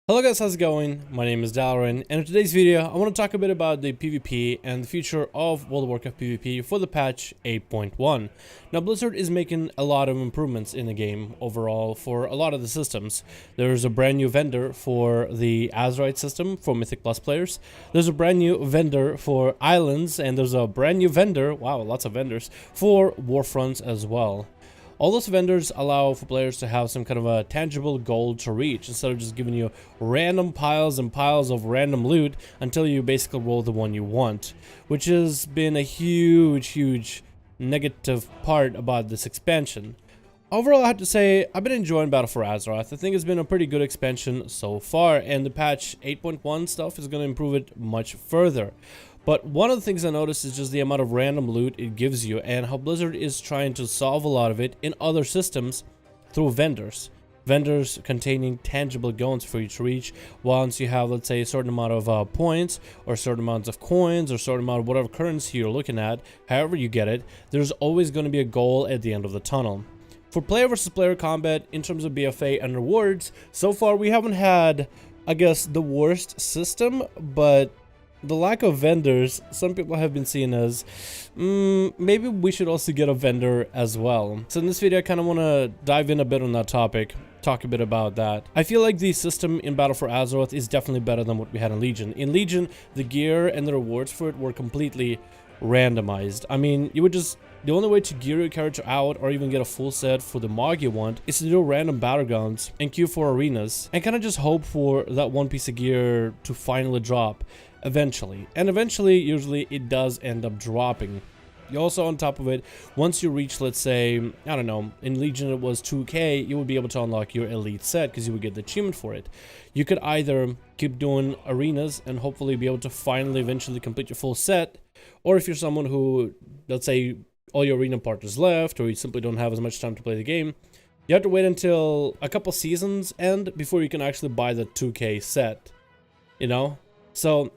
Hello guys, how's it going? My name is Dalaran, and in today's video I want to talk a bit about the PvP and the future of World of Warcraft PvP for the patch 8.1. Now Blizzard is making a lot of improvements in the game overall for a lot of the systems. There's a brand new vendor for the Azeroth system for Mythic Plus players. There's a brand new vendor for Islands, and there's a brand new vendor, wow, lots of vendors, for Warfronts as well. All those vendors allow for players to have some kind of a tangible goal to reach instead of just giving you random piles and piles of random loot until you basically roll the one you want, which has been a huge negative part about this expansion. Overall, I have to say, I've been enjoying Battle for Azeroth. I think it's been a pretty good expansion so far, and the patch 8.1 stuff is going to improve it much further. But one of the things I noticed is just the amount of random loot it gives you and how Blizzard is trying to solve a lot of it in other systems through vendors. Vendors containing tangible goals for you to reach. Once you have, let's say, a certain amount of points or certain amounts of coins or a certain amount of whatever currency you're looking at, however you get it, there's always going to be a goal at the end of the tunnel. For player versus player combat, in terms of BFA and rewards, so far we haven't had, I guess, the worst system, but the lack of vendors, some people have been seeing as, maybe we should also get a vendor as well. So in this video, I kind of want to dive in a bit on that topic, talk a bit about that. I feel like the system in Battle for Azeroth is definitely better than what we had in Legion. In Legion, the gear and the rewards for it were completely randomized. I mean, you would just, the only way to gear your character out or even get a full set for the mod you want is to do random battlegrounds and queue for arenas and kind of just hope for that one piece of gear to finally drop eventually. And eventually, usually it does end up dropping. You also, on top of it, once you reach, let's say, I don't know, in Legion it was 2k, you would be able to unlock your elite set because you would get the achievement for it. You could either keep doing arenas and hopefully be able to finally eventually complete your full set, or if you're someone who, let's say, all your arena partners left, or you simply don't have as much time to play the game, you have to wait until a couple seasons end before you can actually buy the 2k set, you know? So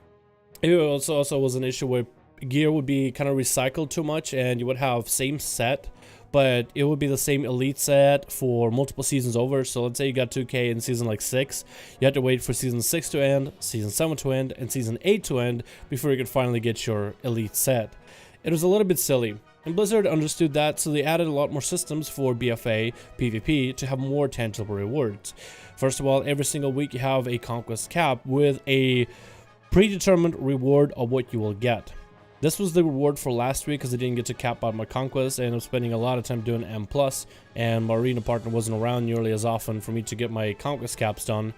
it also was an issue where gear would be kind of recycled too much, and you would have same set, but it would be the same elite set for multiple seasons over. So let's say you got 2k in season like 6, you had to wait for season 6 to end, season 7 to end, and season 8 to end before you could finally get your elite set. It was a little bit silly, and Blizzard understood that, so they added a lot more systems for BFA PvP to have more tangible rewards. First of all, every single week you have a conquest cap with a predetermined reward of what you will get. This was the reward for last week because I didn't get to cap out my conquest, and I'm spending a lot of time doing M+, and my arena partner wasn't around nearly as often for me to get my conquest caps done.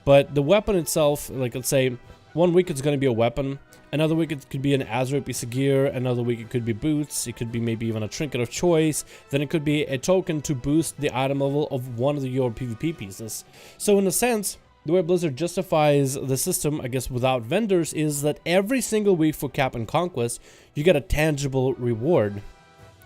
But the weapon itself, like let's say, one week it's going to be a weapon, another week it could be an Azeroth piece of gear, another week it could be boots, it could be maybe even a trinket of choice, then it could be a token to boost the item level of one of your PvP pieces. So in a sense, the way Blizzard justifies the system, I guess, without vendors is that every single week for Cap and Conquest, you get a tangible reward.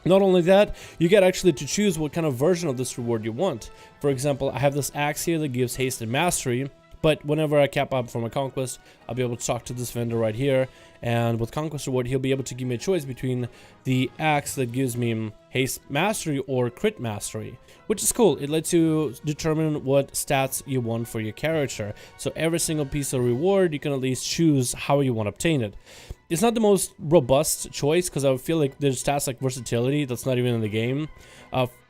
Not only that, you get actually to choose what kind of version of this reward you want. For example, I have this axe here that gives haste and mastery, but whenever I cap up for my Conquest, I'll be able to talk to this vendor right here, and with Conquest Reward, he'll be able to give me a choice between the axe that gives me haste mastery or crit mastery, which is cool. It lets you determine what stats you want for your character. So every single piece of reward, you can at least choose how you want to obtain it. It's not the most robust choice because I feel like there's stats like versatility that's not even in the game.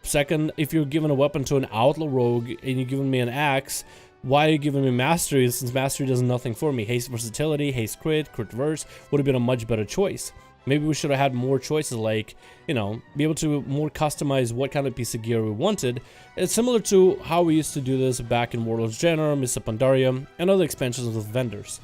Second, if you're given a weapon to an Outlaw rogue and you're giving me an axe, why are you giving me mastery since mastery does nothing for me? Haste versatility, haste crit, crit verse would have been a much better choice. Maybe we should have had more choices, like, you know, be able to more customize what kind of piece of gear we wanted. It's similar to how we used to do this back in Warlords General, Mists of Pandaria, and other expansions with vendors.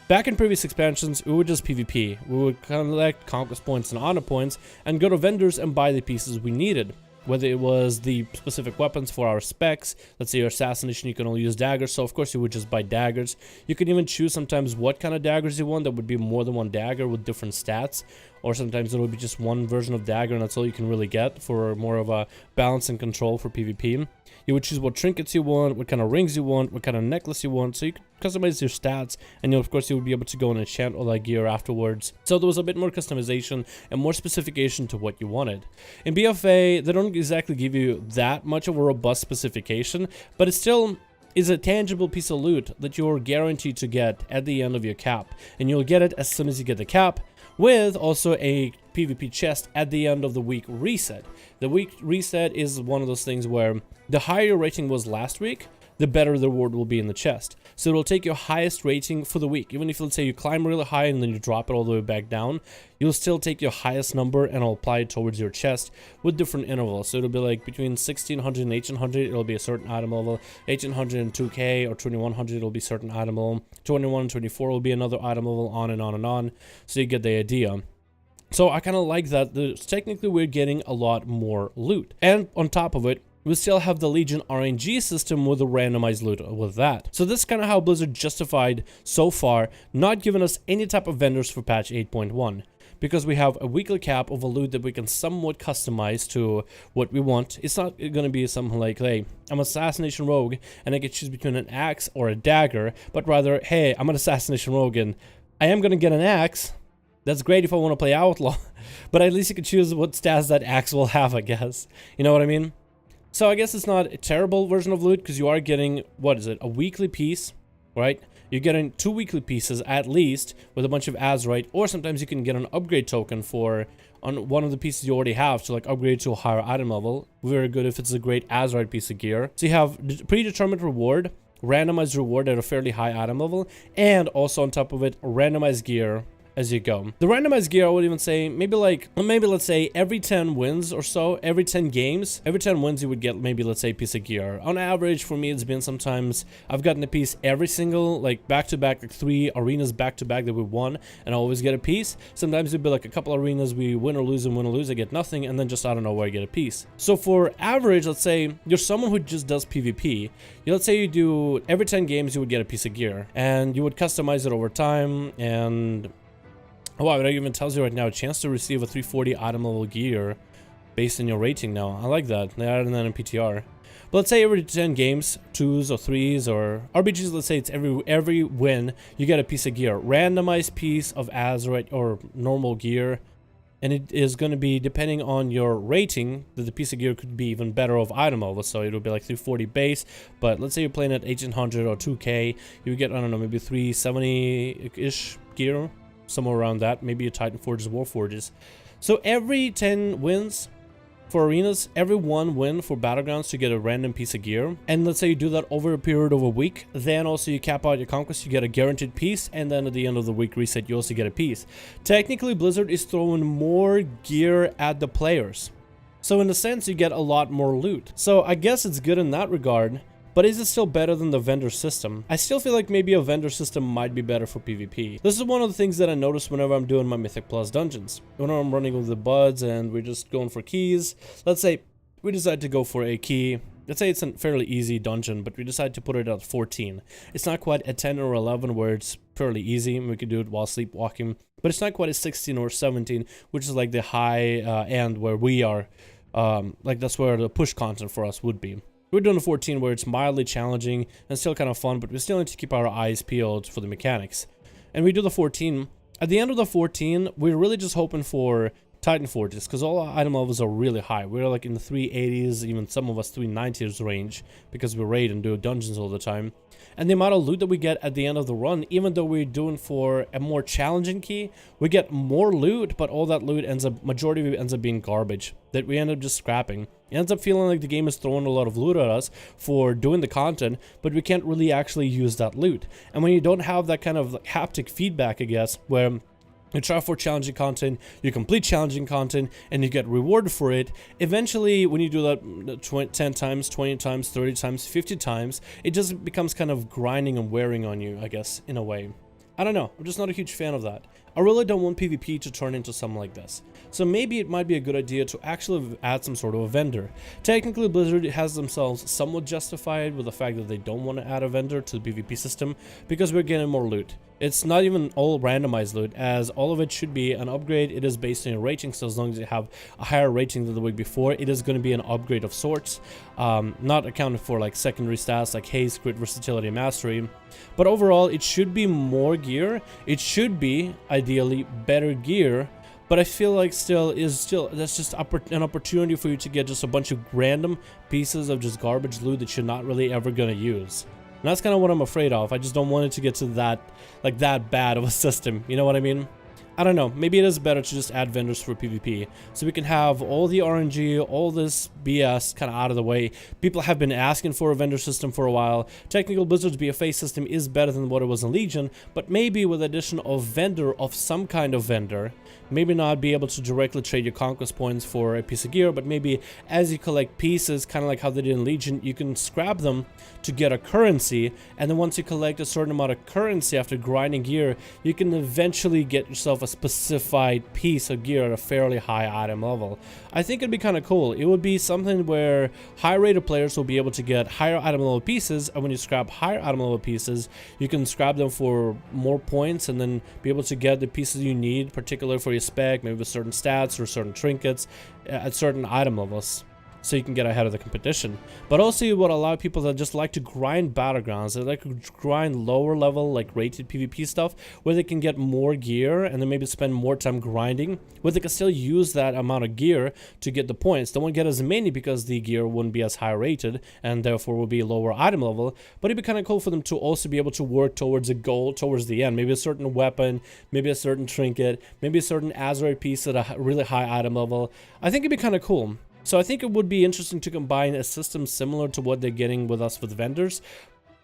Back in previous expansions, we would just PvP. We would collect conquest points and honor points and go to vendors and buy the pieces we needed. Whether it was the specific weapons for our specs, let's say your Assassination, you can only use daggers, so of course you would just buy daggers. You can even choose sometimes what kind of daggers you want. That would be more than one dagger with different stats, or sometimes it would be just one version of dagger and that's all you can really get for more of a balance and control for PvP. You would choose what trinkets you want, what kind of rings you want, what kind of necklace you want, so you can customize your stats, and of course you would be able to go and enchant all that gear afterwards. So there was a bit more customization and more specification to what you wanted. In BFA, they don't exactly give you that much of a robust specification, but it's still is a tangible piece of loot that you're guaranteed to get at the end of your cap, and you'll get it as soon as you get the cap, with also a PvP chest at the end of the week reset. The week reset is one of those things where the higher your rating was last week, the better the reward will be in the chest. So it'll take your highest rating for the week. Even if, let's say, you climb really high and then you drop it all the way back down, you'll still take your highest number and I'll apply it towards your chest with different intervals. So it'll be like between 1600 and 1800, it'll be a certain item level. 1800 and 2k or 2100, it'll be certain item level. 21 and 24 will be another item level, on and on and on. So you get the idea. So I kind of like that. Technically, we're getting a lot more loot. And on top of it, we still have the Legion RNG system with a randomized loot with that. So this is kind of how Blizzard justified so far not giving us any type of vendors for patch 8.1. Because we have a weekly cap of a loot that we can somewhat customize to what we want. It's not going to be something like, hey, I'm an Assassination Rogue and I can choose between an axe or a dagger. But rather, hey, I'm an Assassination Rogue and I am going to get an axe. That's great if I want to play Outlaw. But at least you can choose what stats that axe will have, I guess. You know what I mean? So I guess it's not a terrible version of loot because you are getting, what is it, a weekly piece, right? You're getting 2 weekly pieces at least with a bunch of Azeroth, or sometimes you can get an upgrade token for on one of the pieces you already have to like upgrade to a higher item level. Very good if it's a great Azeroth piece of gear. So you have predetermined reward, randomized reward at a fairly high item level, and also on top of it, randomized gear as you go. The randomized gear, I would even say, maybe let's say every 10 wins or so, every 10 games, every 10 wins you would get maybe, let's say, a piece of gear. On average, for me, it's been sometimes I've gotten a piece every single, like back-to-back, like 3 arenas back-to-back that we won, and I always get a piece. Sometimes it'd be like a couple arenas we win or lose, I get nothing, and then just out of nowhere I get a piece. So for average, let's say you're someone who just does PvP. Let's say you do every 10 games you would get a piece of gear, and you would customize it over time, and oh, wow, it even tells you right now, a chance to receive a 340 item level gear based on your rating now. I like that. They added that in PTR. But let's say every 10 games, 2s or 3s or RBGs, let's say it's every win, you get a piece of gear. Randomized piece of Azeroth or normal gear. And it is going to be, depending on your rating, that the piece of gear could be even better of item level. So it'll be like 340 base. But let's say you're playing at 1800 or 2k, you get, I don't know, maybe 370-ish gear. Somewhere around that, maybe a Titan Forges, War Forges. So every 10 wins for arenas, every 1 win for battlegrounds to get a random piece of gear. And let's say you do that over a period of a week, then also you cap out your conquest, you get a guaranteed piece, and then at the end of the week reset, you also get a piece. Technically, Blizzard is throwing more gear at the players. So in a sense, you get a lot more loot. So I guess it's good in that regard. But is it still better than the vendor system? I still feel like maybe a vendor system might be better for PvP. This is one of the things that I notice whenever I'm doing my Mythic Plus dungeons. Whenever I'm running with the buds and we're just going for keys. Let's say we decide to go for a key. Let's say it's a fairly easy dungeon, but we decide to put it at 14. It's not quite at 10 or 11 where it's fairly easy and we can do it while sleepwalking. But it's not quite at 16 or 17, which is like the high end where we are. Like that's where the push content for us would be. We're doing a 14 where it's mildly challenging and still kind of fun, but we still need to keep our eyes peeled for the mechanics. And we do the 14. At the end of the 14, we're really just hoping for Titan Forges, because all our item levels are really high. We're like in the 380s, even some of us 390s range, because we raid and do dungeons all the time. And the amount of loot that we get at the end of the run, even though we're doing for a more challenging key, we get more loot, but all that loot majority of it ends up being garbage that we end up just scrapping. It ends up feeling like the game is throwing a lot of loot at us for doing the content, but we can't really actually use that loot. And when you don't have that kind of haptic feedback, I guess, where you try for challenging content, you complete challenging content, and you get rewarded for it. Eventually, when you do that 10 times, 20 times, 30 times, 50 times, it just becomes kind of grinding and wearing on you, I guess, in a way. I don't know. I'm just not a huge fan of that. I really don't want PvP to turn into something like this. So maybe it might be a good idea to actually add some sort of a vendor. Technically, Blizzard has themselves somewhat justified with the fact that they don't want to add a vendor to the PvP system because we're getting more loot. It's not even all randomized loot, as all of it should be an upgrade. It is based on your rating, so as long as you have a higher rating than the week before, it is going to be an upgrade of sorts. Not accounted for like secondary stats like haste, crit, versatility, mastery. But overall, it should be more gear. It should be, ideally, better gear. But I feel like that's just an opportunity for you to get just a bunch of random pieces of just garbage loot that you're not really ever going to use. And that's kind of what I'm afraid of. I just don't want it to get to that, like, that bad of a system. You know what I mean? I don't know, maybe it is better to just add vendors for PvP, so we can have all the RNG, all this BS kind of out of the way. People have been asking for a vendor system for a while. Technical Blizzard's BFA system is better than what it was in Legion, but maybe with addition of vendor, of some kind of vendor, maybe not be able to directly trade your conquest points for a piece of gear, but maybe as you collect pieces, kind of like how they did in Legion, you can scrap them to get a currency, and then once you collect a certain amount of currency after grinding gear, you can eventually get yourself a specified piece of gear at a fairly high item level. I think it'd be kind of cool. It would be something where high rated players will be able to get higher item level pieces, and when you scrap higher item level pieces, you can scrap them for more points and then be able to get the pieces you need, particularly for your spec, maybe with certain stats or certain trinkets at certain item levels, so you can get ahead of the competition. But also it would allow people that just like to grind battlegrounds, that like to grind lower level, like rated PvP stuff, where they can get more gear and then maybe spend more time grinding, where they can still use that amount of gear to get the points. They won't get as many because the gear wouldn't be as high rated and therefore will be lower item level, but it'd be kind of cool for them to also be able to work towards a goal towards the end, maybe a certain weapon, maybe a certain trinket, maybe a certain Azeroth piece at a really high item level. I think it'd be kind of cool. So I think it would be interesting to combine a system similar to what they're getting with us with vendors,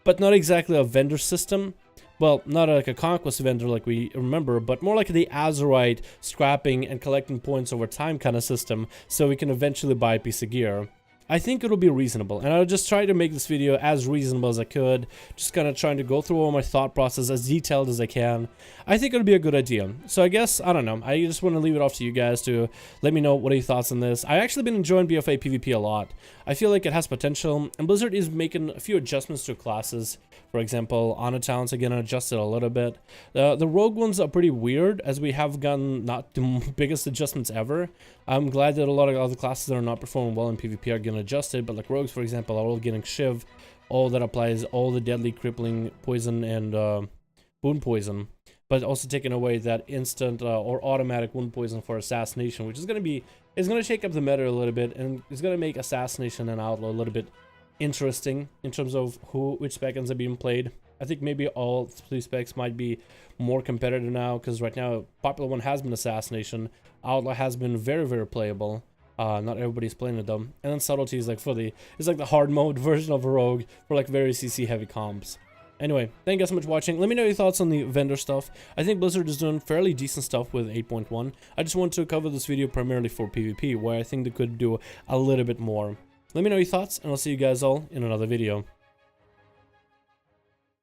but not exactly a vendor system. Well, not like a conquest vendor like we remember, but more like the Azeroth scrapping and collecting points over time kind of system, so we can eventually buy a piece of gear. I think it'll be reasonable, and I'll just try to make this video as reasonable as I could, just kind of trying to go through all my thought process as detailed as I can. I think it'll be a good idea. So I guess, I don't know, I just want to leave it off to you guys to let me know what are your thoughts on this. I've actually been enjoying BFA PvP a lot. I feel like it has potential, and Blizzard is making a few adjustments to classes. For example, honor talents again adjusted a little bit. The rogue ones are pretty weird, as we have gotten not the biggest adjustments ever. I'm glad that a lot of other classes that are not performing well in PvP are getting adjusted, but like rogues, for example, are all getting Shiv, all that applies all the deadly, crippling poison and wound poison, but also taking away that instant or automatic wound poison for Assassination, which is going to shake up the meta a little bit, and it's going to make Assassination and Outlaw a little bit interesting in terms of which spec ends up being played. I think maybe all three specs might be more competitive now, because right now popular one has been Assassination. Outlaw has been very, very playable. Not everybody's playing it though. And then Subtlety is like it's like the hard mode version of a rogue for like very CC heavy comps. Anyway, thank you guys so much for watching. Let me know your thoughts on the vendor stuff. I think Blizzard is doing fairly decent stuff with 8.1. I just want to cover this video primarily for PvP, where I think they could do a little bit more. Let me know your thoughts, and I'll see you guys all in another video.